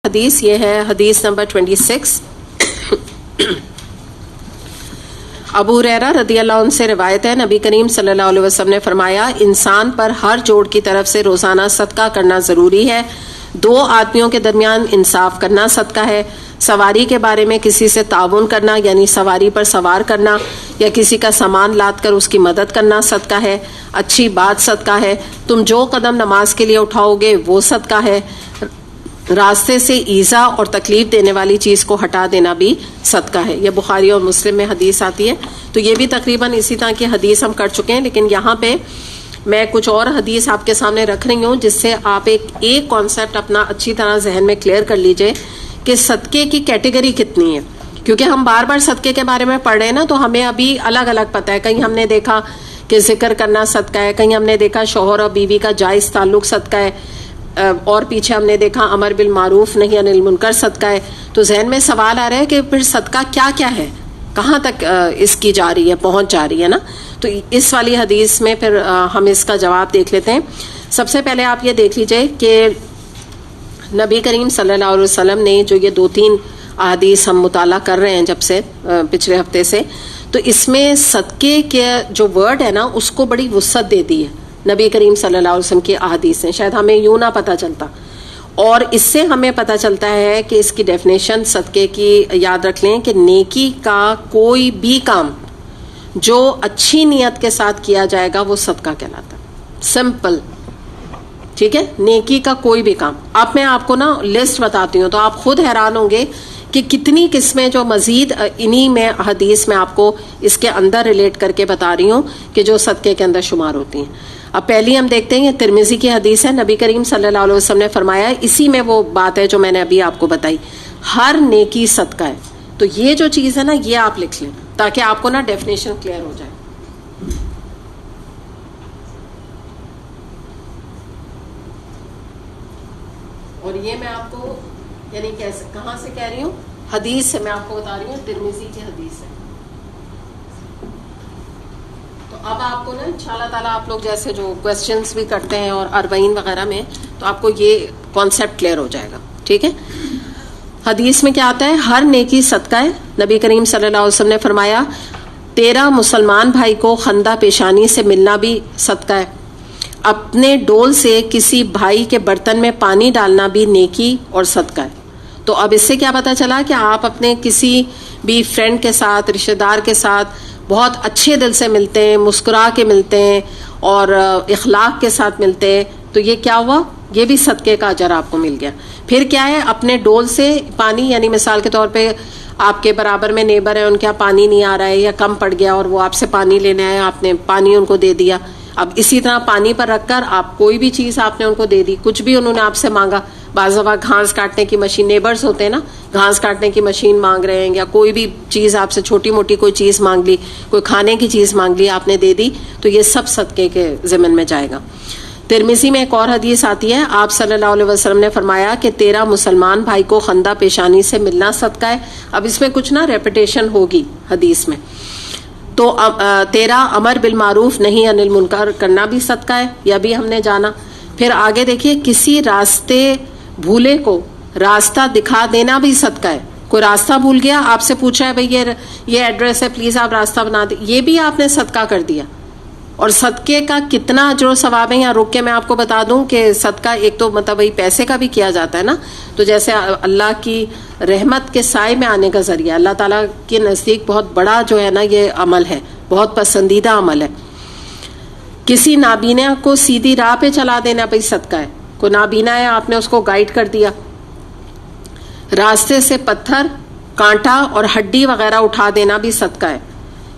حدیث یہ ہے حدیث نمبر 26. ابو ہریرہ رضی اللہ عنہ سے روایت ہے، نبی کریم صلی اللہ علیہ وسلم نے فرمایا انسان پر ہر جوڑ کی طرف سے روزانہ صدقہ کرنا ضروری ہے. 2 آدمیوں کے درمیان انصاف کرنا صدقہ ہے. سواری کے بارے میں کسی سے تعاون کرنا یعنی سواری پر سوار کرنا یا کسی کا سامان لاد کر اس کی مدد کرنا صدقہ ہے. اچھی بات صدقہ ہے. تم جو قدم نماز کے لیے اٹھاؤ گے وہ صدقہ ہے. راستے سے ایذا اور تکلیف دینے والی چیز کو ہٹا دینا بھی صدقہ ہے. یہ بخاری اور مسلم میں حدیث آتی ہے. تو یہ بھی تقریباً اسی طرح کی حدیث ہم کر چکے ہیں، لیکن یہاں پہ میں کچھ اور حدیث آپ کے سامنے رکھ رہی ہوں جس سے آپ ایک کانسیپٹ اپنا اچھی طرح ذہن میں کلیئر کر لیجئے کہ صدقے کی کیٹیگری کتنی ہے. کیونکہ ہم بار بار صدقے کے بارے میں پڑھ رہے ہیں نا، تو ہمیں ابھی الگ الگ پتہ ہے. کہیں ہم نے دیکھا کہ ذکر کرنا صدقہ ہے، کہیں ہم نے دیکھا شوہر اور بیوی کا جائز تعلق صدقہ ہے، اور پیچھے ہم نے دیکھا امر بالمعروف نہی عن المنکر صدقہ ہے. تو ذہن میں سوال آ رہا ہے کہ پھر صدقہ کیا کیا ہے، کہاں تک اس کی جا رہی ہے، پہنچ جا رہی ہے نا. تو اس والی حدیث میں پھر ہم اس کا جواب دیکھ لیتے ہیں. سب سے پہلے آپ یہ دیکھ لیجئے کہ نبی کریم صلی اللہ علیہ وسلم نے جو یہ 2-3 احادیث ہم مطالعہ کر رہے ہیں جب سے پچھلے ہفتے سے، تو اس میں صدقے کے جو ورڈ ہے نا اس کو بڑی وسعت دے دی ہے نبی کریم صلی اللہ علیہ وسلم کی احادیث ہیں. شاید ہمیں یوں نہ پتہ چلتا، اور اس سے ہمیں پتہ چلتا ہے کہ اس کی ڈیفینیشن صدقے کی یاد رکھ لیں کہ نیکی کا کوئی بھی کام جو اچھی نیت کے ساتھ کیا جائے گا وہ صدقہ کہلاتا ہے. سمپل، ٹھیک ہے. نیکی کا کوئی بھی کام. اب میں آپ کو نا لسٹ بتاتی ہوں تو آپ خود حیران ہوں گے کہ کتنی قسمیں جو مزید انہی میں حدیث میں آپ کو اس کے اندر ریلیٹ کر کے بتا رہی ہوں کہ جو صدقے کے اندر شمار ہوتی ہیں. اب پہلی ہم دیکھتے ہیں، یہ ترمذی کی حدیث ہے. نبی کریم صلی اللہ علیہ وسلم نے فرمایا، اسی میں وہ بات ہے جو میں نے ابھی آپ کو بتائی، ہر نیکی صدقہ ہے. تو یہ جو چیز ہے نا یہ آپ لکھ لیں تاکہ آپ کو نا ڈیفینیشن کلیئر ہو جائے. اور یہ میں آپ کو یعنی کہاں سے کہہ رہی ہوں، حدیث سے میں آپ کو بتا رہی ہوں، ترمذی کی حدیث ہے. تو اب آپ کو نا انشاءاللہ تعالیٰ آپ لوگ جیسے جو کوسچنس بھی کرتے ہیں اور 40 وغیرہ میں، تو آپ کو یہ کانسیپٹ کلیئر ہو جائے گا. ٹھیک ہے. حدیث میں کیا آتا ہے، ہر نیکی صدقہ ہے. نبی کریم صلی اللہ علیہ وسلم نے فرمایا تیرا مسلمان بھائی کو خندہ پیشانی سے ملنا بھی صدقہ ہے. اپنے ڈول سے کسی بھائی کے برتن میں پانی ڈالنا بھی نیکی اور صدقہ ہے. تو اب اس سے کیا پتا چلا کہ آپ اپنے کسی بھی فرینڈ کے ساتھ، رشتہ دار کے ساتھ بہت اچھے دل سے ملتے ہیں، مسکرا کے ملتے ہیں اور اخلاق کے ساتھ ملتے ہیں، تو یہ کیا ہوا، یہ بھی صدقے کا اجر آپ کو مل گیا. پھر کیا ہے، اپنے ڈول سے پانی، یعنی مثال کے طور پہ آپ کے برابر میں نیبر ہے، ان کے یہاں پانی نہیں آ رہا ہے یا کم پڑ گیا اور وہ آپ سے پانی لینے آئے، آپ نے پانی ان کو دے دیا. اب اسی طرح پانی پر رکھ کر آپ کوئی بھی چیز آپ نے ان کو دے دی، کچھ بھی انہوں نے آپ سے مانگا. بعض دفعہ گھاس کاٹنے کی مشین، نیبرز ہوتے ہیں نا، گھاس کاٹنے کی مشین مانگ رہے ہیں یا کوئی بھی چیز آپ سے چھوٹی موٹی کوئی چیز مانگ لی، کوئی کھانے کی چیز مانگ لی، آپ نے دے دی، تو یہ سب صدقے کے ضمن میں جائے گا. ترمذی میں ایک اور حدیث آتی ہے، آپ صلی اللہ علیہ وسلم نے فرمایا کہ تیرا مسلمان بھائی کو خندہ پیشانی سے ملنا صدقہ ہے. اب اس میں کچھ نا ریپیٹیشن ہوگی حدیث میں. تو تیرا امر بالمعروف نہی عن المنکر کرنا بھی صدقہ ہے، یہ بھی ہم نے جانا. پھر آگے دیکھیے، کسی راستے بھولے کو راستہ دکھا دینا بھی صدقہ ہے. کوئی راستہ بھول گیا، آپ سے پوچھا ہے بھئی یہ ایڈریس ہے، پلیز آپ راستہ بنا دیں، یہ بھی آپ نے صدقہ کر دیا. اور صدقے کا کتنا اجر و ثواب ہے، یہاں رک کے میں آپ کو بتا دوں کہ صدقہ ایک تو مطلب وہی پیسے کا بھی کیا جاتا ہے نا، تو جیسے اللہ کی رحمت کے سائے میں آنے کا ذریعہ، اللہ تعالیٰ کے نزدیک بہت بڑا جو ہے نا یہ عمل ہے، بہت پسندیدہ عمل ہے. کسی نابینا کو سیدھی راہ پہ چلا دینا بھی صدقہ ہے. کوئی نابینا ہے، آپ نے اس کو گائیڈ کر دیا. راستے سے پتھر، کانٹا اور ہڈی وغیرہ اٹھا دینا بھی صدقہ ہے.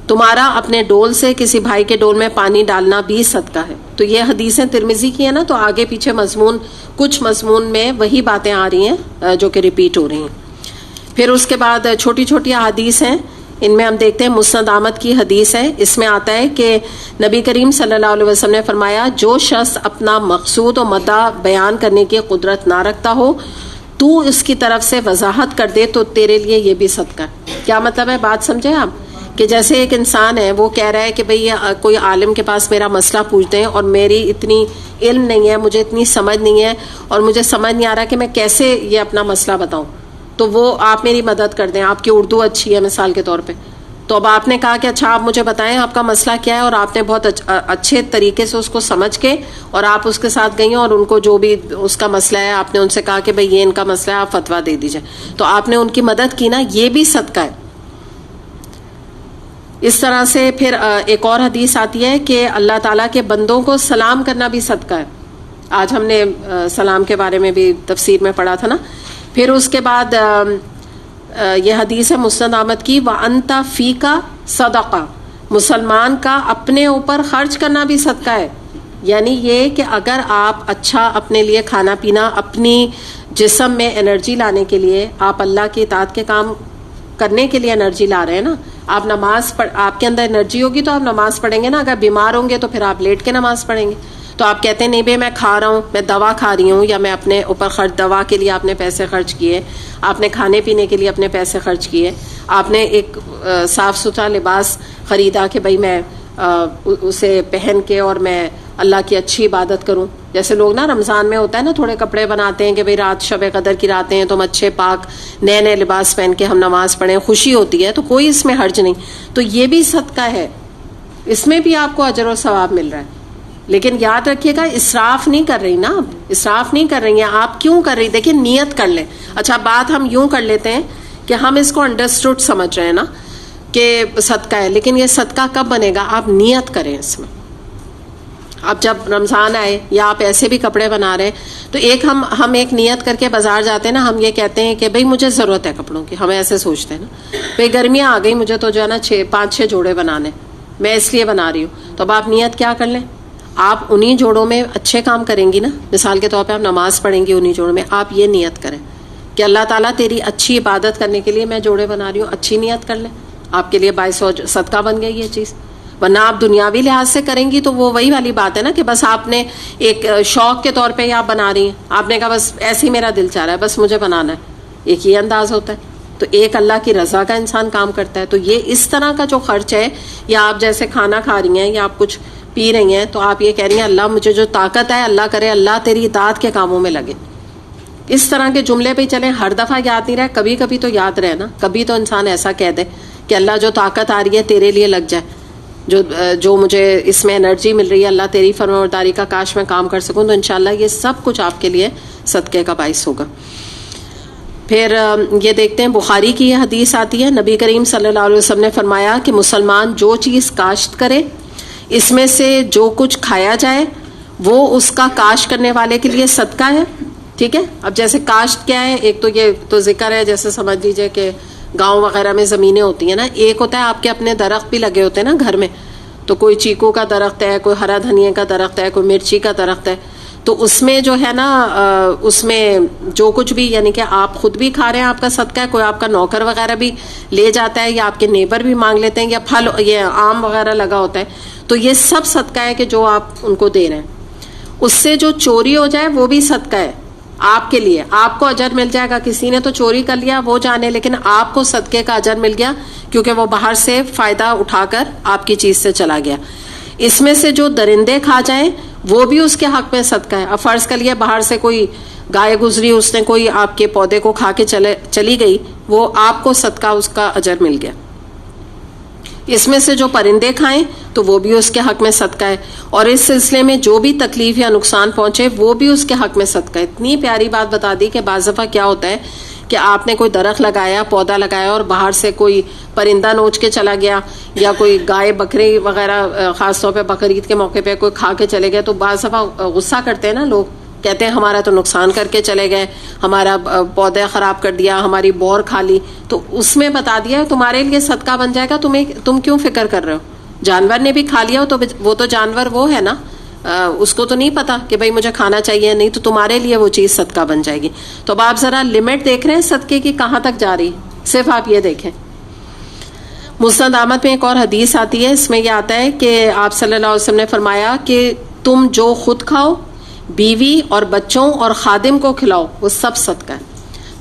تمہارا اپنے ڈول سے کسی بھائی کے ڈول میں پانی ڈالنا بھی صدقہ ہے. تو یہ حدیثیں ترمذی کی ہیں نا، تو آگے پیچھے مضمون، کچھ مضمون میں وہی باتیں آ رہی ہیں جو کہ ریپیٹ ہو رہی ہیں. پھر اس کے بعد چھوٹی چھوٹی احادیث ہیں، ان میں ہم دیکھتے ہیں مسند احمد کی حدیث ہے. اس میں آتا ہے کہ نبی کریم صلی اللہ علیہ وسلم نے فرمایا جو شخص اپنا مقصود و مدعا بیان کرنے کی قدرت نہ رکھتا ہو، تو اس کی طرف سے وضاحت کر دے تو تیرے لیے یہ بھی صدقہ ہے. کیا مطلب ہے، بات سمجھے آپ، کہ جیسے ایک انسان ہے وہ کہہ رہا ہے کہ بھئی کوئی عالم کے پاس میرا مسئلہ پوچھتے ہیں اور میری اتنی علم نہیں ہے, مجھے اتنی سمجھ نہیں ہے اور مجھے سمجھ نہیں آ رہا کہ میں کیسے یہ اپنا مسئلہ بتاؤں, تو وہ آپ میری مدد کر دیں, آپ کی اردو اچھی ہے مثال کے طور پہ. تو اب آپ نے کہا کہ اچھا آپ مجھے بتائیں آپ کا مسئلہ کیا ہے, اور آپ نے بہت اچھے طریقے سے اس کو سمجھ کے اور آپ اس کے ساتھ گئی اور ان کو جو بھی اس کا مسئلہ ہے آپ نے ان سے کہا کہ بھئی یہ ان کا مسئلہ ہے, آپ فتویٰ دے دیجئے, تو آپ نے ان کی مدد کی نا, یہ بھی صدقہ ہے. اس طرح سے پھر ایک اور حدیث آتی ہے کہ اللہ تعالیٰ کے بندوں کو سلام کرنا بھی صدقہ ہے. آج ہم نے سلام کے بارے میں بھی تفسیر میں پڑھا تھا نا. پھر اس کے بعد یہ حدیث ہے مسند احمد کی, وَأَنْتَ فِيكَ صَدَقَةٌ, مسلمان کا اپنے اوپر خرچ کرنا بھی صدقہ ہے. یعنی یہ کہ اگر آپ اچھا اپنے لیے کھانا پینا, اپنی جسم میں انرجی لانے کے لیے, آپ اللہ کی اطاعت کے کام کرنے کے لیے انرجی لا رہے ہیں نا, آپ نماز آپ کے اندر انرجی ہوگی تو آپ نماز پڑھیں گے نا. اگر بیمار ہوں گے تو پھر آپ لیٹ کے نماز پڑھیں گے. تو آپ کہتے ہیں نہیں بھائی میں کھا رہا ہوں, میں دوا کھا رہی ہوں, یا میں اپنے اوپر خرچ, دوا کے لیے آپ نے پیسے خرچ کیے, آپ نے کھانے پینے کے لیے اپنے پیسے خرچ کیے, آپ نے ایک صاف ستھرا لباس خریدا کہ بھائی میں اسے پہن کے اور میں اللہ کی اچھی عبادت کروں. جیسے لوگ نا رمضان میں ہوتا ہے نا تھوڑے کپڑے بناتے ہیں کہ بھئی رات شب قدر کی راتیں ہیں تو ہم اچھے پاک نئے نئے لباس پہن کے ہم نماز پڑھیں, خوشی ہوتی ہے, تو کوئی اس میں حرج نہیں. تو یہ بھی صدقہ ہے, اس میں بھی آپ کو اجر و ثواب مل رہا ہے. لیکن یاد رکھیے گا اسراف نہیں کر رہی نا, اسراف نہیں کر رہی ہیں آپ. کیوں کر رہی؟ دیکھیں نیت کر لیں. اچھا بات ہم یوں کر لیتے ہیں کہ ہم اس کو انڈرسٹوڈ سمجھ رہے ہیں نا کہ صدقہ ہے, لیکن یہ صدقہ کب بنے گا؟ آپ نیت کریں اس میں. اب جب رمضان آئے یا آپ ایسے بھی کپڑے بنا رہے ہیں تو ایک ہم ایک نیت کر کے بازار جاتے ہیں نا, ہم یہ کہتے ہیں کہ بھئی مجھے ضرورت ہے کپڑوں کی, ہم ایسے سوچتے ہیں نا بھئی گرمیاں آ گئی مجھے تو جو ہے نا 5-6 جوڑے بنانے, میں اس لیے بنا رہی ہوں. تو اب آپ نیت کیا کر لیں, آپ انہی جوڑوں میں اچھے کام کریں گی نا. مثال کے طور پہ آپ نماز پڑھیں گی انہی جوڑوں میں, آپ یہ نیت کریں کہ اللہ تعالیٰ تیری اچھی عبادت کرنے کے لیے میں جوڑے بنا رہی ہوں. اچھی نیت کر لیں, آپ کے لیے باعث صدقہ بن گئی یہ چیز. ورنہ آپ دنیاوی لحاظ سے کریں گی تو وہ وہی والی بات ہے نا کہ بس آپ نے ایک شوق کے طور پہ ہی آپ بنا رہی ہیں, آپ نے کہا بس ایسے ہی میرا دل چاہ رہا ہے بس مجھے بنانا ہے, ایک یہ انداز ہوتا ہے. تو ایک اللہ کی رضا کا انسان کام کرتا ہے. تو یہ اس طرح کا جو خرچ ہے, یا آپ جیسے کھانا کھا رہی ہیں یا آپ کچھ پی رہی ہیں تو آپ یہ کہہ رہی ہیں اللہ مجھے جو طاقت ہے اللہ کرے اللہ تیری اطاعت کے کاموں میں لگے. اس طرح کے جملے پہ چلیں, ہر دفعہ یاد نہیں رہے, کبھی کبھی تو یاد رہے نا. کبھی تو انسان ایسا کہہ دے کہ اللہ جو طاقت آ رہی ہے تیرے لیے لگ جائے, جو مجھے اس میں انرجی مل رہی ہے اللہ تیری فرمانبرداری کا کاش میں کام کر سکوں. تو انشاءاللہ یہ سب کچھ آپ کے لیے صدقے کا باعث ہوگا. پھر یہ دیکھتے ہیں بخاری کی یہ حدیث آتی ہے, نبی کریم صلی اللہ علیہ وسلم نے فرمایا کہ مسلمان جو چیز کاشت کرے اس میں سے جو کچھ کھایا جائے وہ اس کا کاشت کرنے والے کے لیے صدقہ ہے. ٹھیک ہے, اب جیسے کاشت کیا ہے, ایک تو یہ تو ذکر ہے, جیسے سمجھ لیجئے کہ گاؤں وغیرہ میں زمینیں ہوتی ہیں نا, ایک ہوتا ہے آپ کے اپنے درخت بھی لگے ہوتے ہیں نا گھر میں, تو کوئی چیکو کا درخت ہے, کوئی ہرا دھنیا کا درخت ہے, کوئی مرچی کا درخت ہے. تو اس میں جو ہے نا اس میں جو کچھ بھی یعنی کہ آپ خود بھی کھا رہے ہیں آپ کا صدقہ ہے, کوئی آپ کا نوکر وغیرہ بھی لے جاتا ہے, یا آپ کے نیبر بھی مانگ لیتے ہیں, یا پھل یہ آم وغیرہ لگا ہوتا ہے, تو یہ سب صدقہ ہے کہ جو آپ ان کو دے رہے ہیں. اس سے جو چوری ہو جائے وہ بھی صدقہ ہے آپ کے لیے, آپ کو اجر مل جائے گا. کسی نے تو چوری کر لیا وہ جانے, لیکن آپ کو صدقے کا اجر مل گیا کیونکہ وہ باہر سے فائدہ اٹھا کر آپ کی چیز سے چلا گیا. اس میں سے جو درندے کھا جائیں وہ بھی اس کے حق میں صدقہ ہے. اب فرض کر لیا باہر سے کوئی گائے گزری, اس نے کوئی آپ کے پودے کو کھا کے چلی گئی, وہ آپ کو صدقہ اس کا اجر مل گیا. اس میں سے جو پرندے کھائیں تو وہ بھی اس کے حق میں صدقہ ہے. اور اس سلسلے میں جو بھی تکلیف یا نقصان پہنچے وہ بھی اس کے حق میں صدقہ ہے. اتنی پیاری بات بتا دی کہ بعض دفعہ کیا ہوتا ہے کہ آپ نے کوئی درخت لگایا, پودا لگایا, اور باہر سے کوئی پرندہ نوچ کے چلا گیا, یا کوئی گائے بکری وغیرہ خاص طور پہ بقرعید کے موقع پہ کوئی کھا کے چلے گئے, تو بعض دفعہ غصہ کرتے ہیں نا لوگ, کہتے ہیں ہمارا تو نقصان کر کے چلے گئے, ہمارا پودا خراب کر دیا, ہماری بور کھا لی. تو اس میں بتا دیا تمہارے لیے صدقہ بن جائے گا, تم کیوں فکر کر رہے ہو, جانور نے بھی کھا لیا, تو وہ تو جانور وہ ہے نا, اس کو تو نہیں پتا کہ بھئی مجھے کھانا چاہیے نہیں, تو تمہارے لیے وہ چیز صدقہ بن جائے گی. تو اب آپ ذرا لمٹ دیکھ رہے ہیں صدقے کی کہاں تک جا رہی, صرف آپ یہ دیکھیں. مسند احمد میں ایک اور حدیث آتی ہے, اس میں یہ آتا ہے کہ آپ صلی اللہ علیہ وسلم نے فرمایا کہ تم جو خود کھاؤ, بیوی اور بچوں اور خادم کو کھلاؤ, وہ سب صدقہ ہے.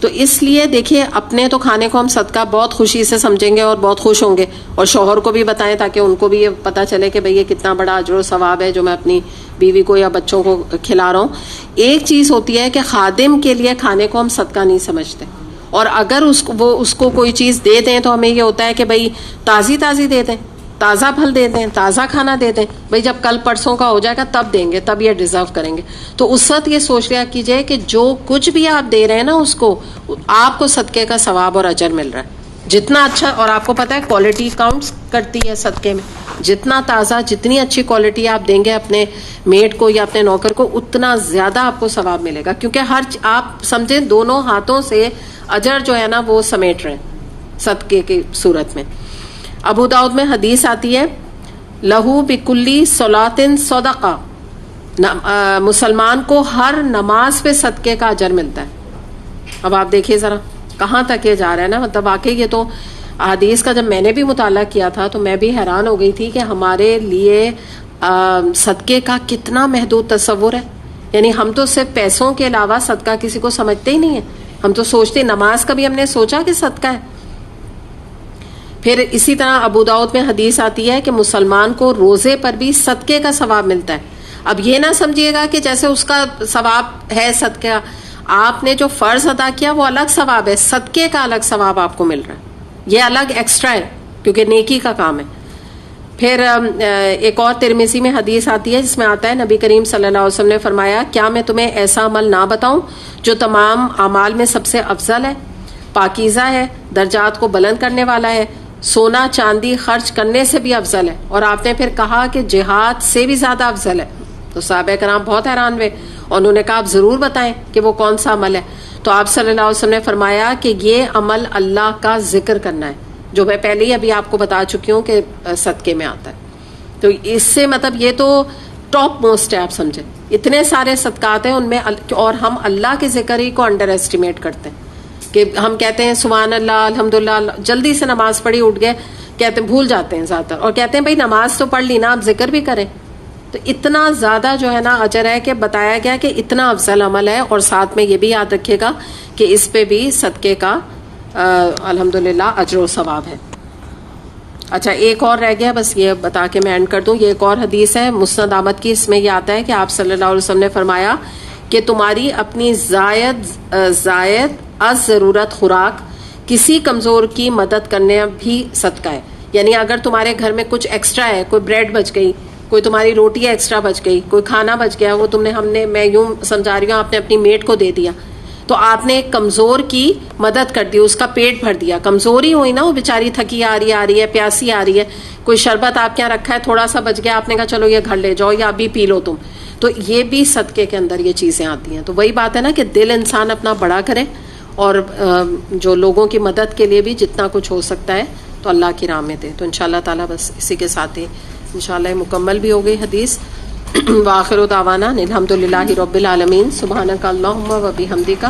تو اس لیے دیکھیے اپنے تو کھانے کو ہم صدقہ بہت خوشی سے سمجھیں گے اور بہت خوش ہوں گے, اور شوہر کو بھی بتائیں تاکہ ان کو بھی یہ پتہ چلے کہ بھئی یہ کتنا بڑا اجر و ثواب ہے جو میں اپنی بیوی کو یا بچوں کو کھلا رہا ہوں. ایک چیز ہوتی ہے کہ خادم کے لیے کھانے کو ہم صدقہ نہیں سمجھتے, اور اگر اس کو کوئی چیز دے دیں تو ہمیں یہ ہوتا ہے کہ بھئی تازی دے دیں, تازہ پھل دے دیں, تازہ کھانا دے دیں, بھئی جب کل پرسوں کا ہو جائے گا تب دیں گے, تب یہ ڈیزرو کریں گے. تو اس وقت یہ سوچ لیا کیجئے کہ جو کچھ بھی آپ دے رہے ہیں نا اس کو, آپ کو صدقے کا ثواب اور اجر مل رہا ہے جتنا اچھا. اور آپ کو پتہ ہے کوالٹی کاؤنٹس کرتی ہے صدقے میں, جتنا تازہ جتنی اچھی کوالٹی آپ دیں گے اپنے میٹ کو یا اپنے نوکر کو اتنا زیادہ آپ کو ثواب ملے گا, کیونکہ آپ سمجھیں دونوں ہاتھوں سے اجر جو ہے نا وہ سمیٹ رہے ہیں صدقے کی صورت میں. ابو داؤد میں حدیث آتی ہے لہو بکلی صلاتن صدقہ, مسلمان کو ہر نماز پہ صدقے کا اجر ملتا ہے. اب آپ دیکھیے ذرا کہاں تک یہ جا رہا ہے نا, مطلب واقعی یہ تو حدیث کا جب میں نے بھی مطالعہ کیا تھا تو میں بھی حیران ہو گئی تھی کہ ہمارے لیے صدقے کا کتنا محدود تصور ہے. یعنی ہم تو صرف پیسوں کے علاوہ صدقہ کسی کو سمجھتے ہی نہیں ہیں, ہم تو سوچتے نماز کا بھی ہم نے سوچا کہ صدقہ ہے. پھر اسی طرح ابو داؤد میں حدیث آتی ہے کہ مسلمان کو روزے پر بھی صدقے کا ثواب ملتا ہے. اب یہ نہ سمجھیے گا کہ جیسے اس کا ثواب ہے صدقہ, آپ نے جو فرض ادا کیا وہ الگ ثواب ہے, صدقے کا الگ ثواب آپ کو مل رہا ہے, یہ الگ ایکسٹرا ہے کیونکہ نیکی کا کام ہے. پھر ایک اور ترمذی میں حدیث آتی ہے جس میں آتا ہے نبی کریم صلی اللہ علیہ وسلم نے فرمایا کیا میں تمہیں ایسا عمل نہ بتاؤں جو تمام اعمال میں سب سے افضل ہے, پاکیزہ ہے, درجات کو بلند کرنے والا ہے, سونا چاندی خرچ کرنے سے بھی افضل ہے, اور آپ نے پھر کہا کہ جہاد سے بھی زیادہ افضل ہے. تو صحابہ کرام بہت حیران ہوئے, اور انہوں نے کہا آپ ضرور بتائیں کہ وہ کون سا عمل ہے. تو آپ صلی اللہ علیہ وسلم نے فرمایا کہ یہ عمل اللہ کا ذکر کرنا ہے, جو میں پہلے ہی ابھی آپ کو بتا چکی ہوں کہ صدقے میں آتا ہے. تو اس سے مطلب یہ تو ٹاپ موسٹ ہے, آپ سمجھیں اتنے سارے صدقات ہیں ان میں, اور ہم اللہ کے ذکر ہی کو انڈر ایسٹیمیٹ کرتے ہیں کہ ہم کہتے ہیں سبحان اللہ الحمدللہ, جلدی سے نماز پڑھی اٹھ گئے, کہتے ہیں بھول جاتے ہیں زیادہ تر, اور کہتے ہیں بھائی نماز تو پڑھ لی نا آپ ذکر بھی کریں. تو اتنا زیادہ جو ہے نا اجر ہے کہ بتایا گیا کہ اتنا افضل عمل ہے, اور ساتھ میں یہ بھی یاد رکھیے گا کہ اس پہ بھی صدقے کا الحمدللہ اجر و ثواب ہے. اچھا ایک اور رہ گیا, بس یہ بتا کے میں اینڈ کر دوں. یہ ایک اور حدیث ہے مسند احمد کی, اس میں یہ آتا ہے کہ آپ صلی اللہ علیہ وسلم نے فرمایا کہ تمہاری اپنی زائد از ضرورت خوراک کسی کمزور کی مدد کرنے بھی صدقہ ہے. یعنی اگر تمہارے گھر میں کچھ ایکسٹرا ہے, کوئی بریڈ بچ گئی, کوئی تمہاری روٹی ایکسٹرا بچ گئی, کوئی کھانا بچ گیا, وہ میں یوں سمجھا رہی ہوں آپ نے اپنی میٹ کو دے دیا, تو آپ نے ایک کمزور کی مدد کر دی, اس کا پیٹ بھر دیا. کمزوری ہوئی نا, وہ بیچاری تھکی آ رہی ہے, پیاسی آ رہی ہے, کوئی شربت آپ کے یہاں رکھا ہے تھوڑا سا بچ گیا, آپ نے کہا چلو یہ گھر لے جاؤ یا ابھی پی لو تم, تو یہ بھی صدقے کے اندر یہ چیزیں آتی ہیں. تو وہی بات ہے نا کہ دل انسان اپنا بڑا کرے, اور جو لوگوں کی مدد کے لیے بھی جتنا کچھ ہو سکتا ہے تو اللہ کی راہ میں دے. تو انشاءاللہ تعالیٰ بس اسی کے ساتھ ہی انشاءاللہ مکمل بھی ہو گئی حدیث. وآخر دعوانا الحمدللہ رب العالمین. سبحانک اللہم و بحمدک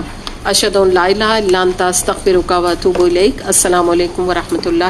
اشہد ان لا الہ الا انت استغفرک و اتوب الیک. السلام علیکم ورحمۃ اللہ.